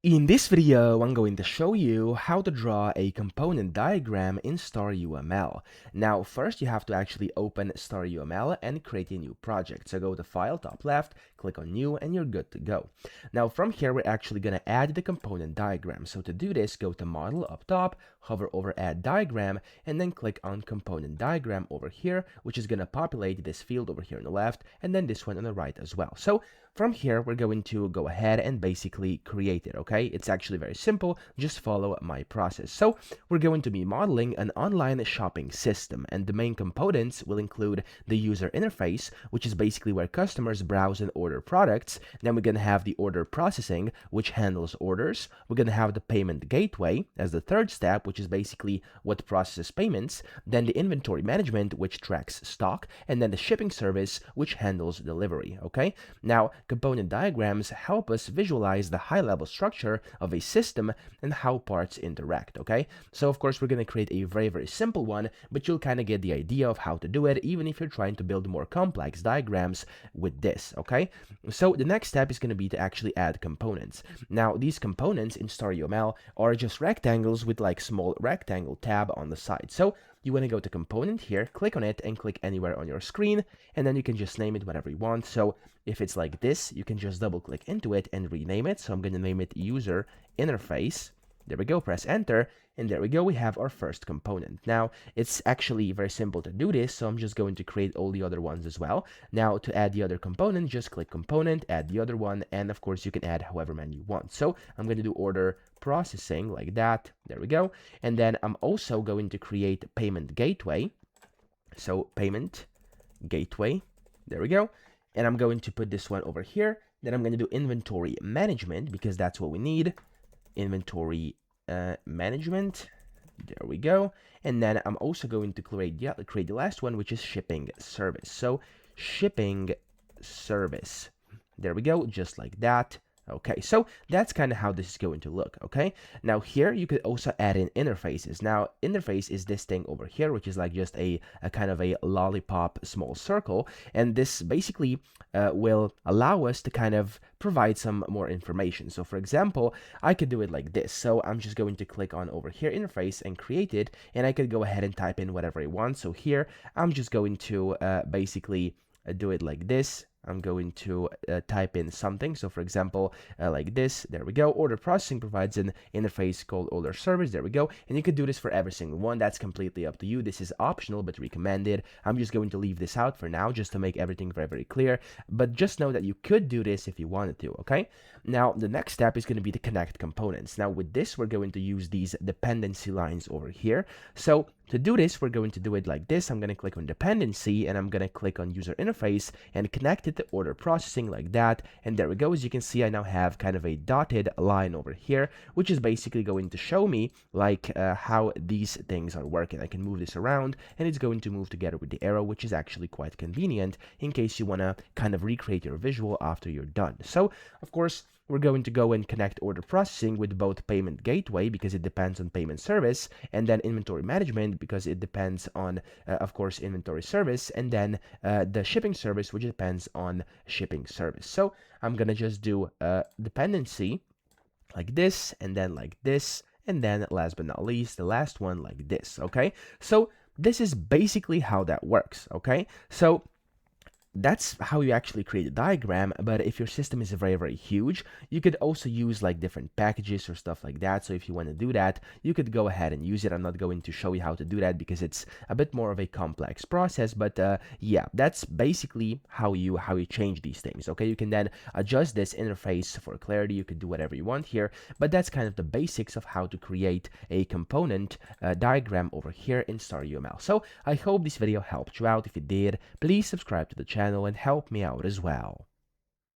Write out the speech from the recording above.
In this video, I'm going to show you how to draw a component diagram in StarUML. Now, first you have to actually open StarUML and create a new project. So go to File, top left, click on New, and you're good to go. Now, from here, we're actually going to add the component diagram. So to do this, go to Model up top, hover over Add Diagram, and then click on Component Diagram over here, which is going to populate this field over here on the left, and then this one on the right as well. So from here, we're going to go ahead and basically create it, okay? It's actually very simple. Just follow my process. So we're going to be modeling an online shopping system, and the main components will include the user interface, which is basically where customers browse and order products. Then we're going to have the order processing, which handles orders. We're going to have the payment gateway as the third step, which is basically what processes payments. Then the inventory management, which tracks stock, and then the shipping service, which handles delivery, okay? Now, component diagrams help us visualize the high-level structure of a system and how parts interact, okay? So of course we're going to create a very simple one, but you'll kind of get the idea of how to do it even if you're trying to build more complex diagrams with this, okay? So the next step is going to be to actually add components. Now these components in StarUML are just rectangles with like small rectangle tab on the side. So you want to go to component here, click on it, and click anywhere on your screen, and then you can just name it whatever you want. So if it's like this, you can just double click into it and rename it. So I'm going to name it user interface. There we go, press enter, and there we go, we have our first component. Now, it's actually very simple to do this, so I'm just going to create all the other ones as well. Now, to add the other component, just click component, add the other one, and of course, you can add however many you want. So, I'm going to do order processing like that, there we go. And then I'm also going to create payment gateway. So, payment gateway, there we go. And I'm going to put this one over here. Then I'm going to do inventory management because that's what we need. Inventory management, there we go. And then I'm also going to create the last one, which is shipping service. So shipping service, there we go, just like that. Okay, so that's kind of how this is going to look, okay? Now here you could also add in interfaces. Now interface is this thing over here, which is like just a kind of a lollipop small circle, and this basically will allow us to kind of provide some more information. So for example, I could do it like this. So I'm just going to click on over here interface and create it, and I could go ahead and type in whatever I want. So here I'm just going to basically do it like this. I'm going to type in something. So for example, like this, there we go. Order processing provides an interface called order service. There we go. And you could do this for every single one. That's completely up to you. This is optional, but recommended. I'm just going to leave this out for now, just to make everything very clear. But just know that you could do this if you wanted to, okay? Now, the next step is going to be to connect components. Now with this, we're going to use these dependency lines over here. So to do this, we're going to do it like this. I'm going to click on dependency, and I'm going to click on user interface and connect it to order processing like that. And there we go. As you can see, I now have kind of a dotted line over here, which is basically going to show me like how these things are working. I can move this around, and it's going to move together with the arrow, which is actually quite convenient in case you want to kind of recreate your visual after you're done. So, of course, we're going to go and connect order processing with both payment gateway because it depends on payment service, and then inventory management because it depends on, of course, inventory service, and then the shipping service, which depends on shipping service. So I'm going to just do dependency like this, and then like this, and then last but not least, the last one like this, okay? So this is basically how that works, okay? So that's how you actually create a diagram. But if your system is very huge, you could also use like different packages or stuff like that. So if you want to do that, you could go ahead and use it. I'm not going to show you how to do that because it's a bit more of a complex process, but yeah, that's basically how you change these things, okay? You can then adjust this interface for clarity. You could do whatever you want here, but that's kind of the basics of how to create a component diagram over here in StarUML. So I hope this video helped you out. If it did, please subscribe to the channel and help me out as well.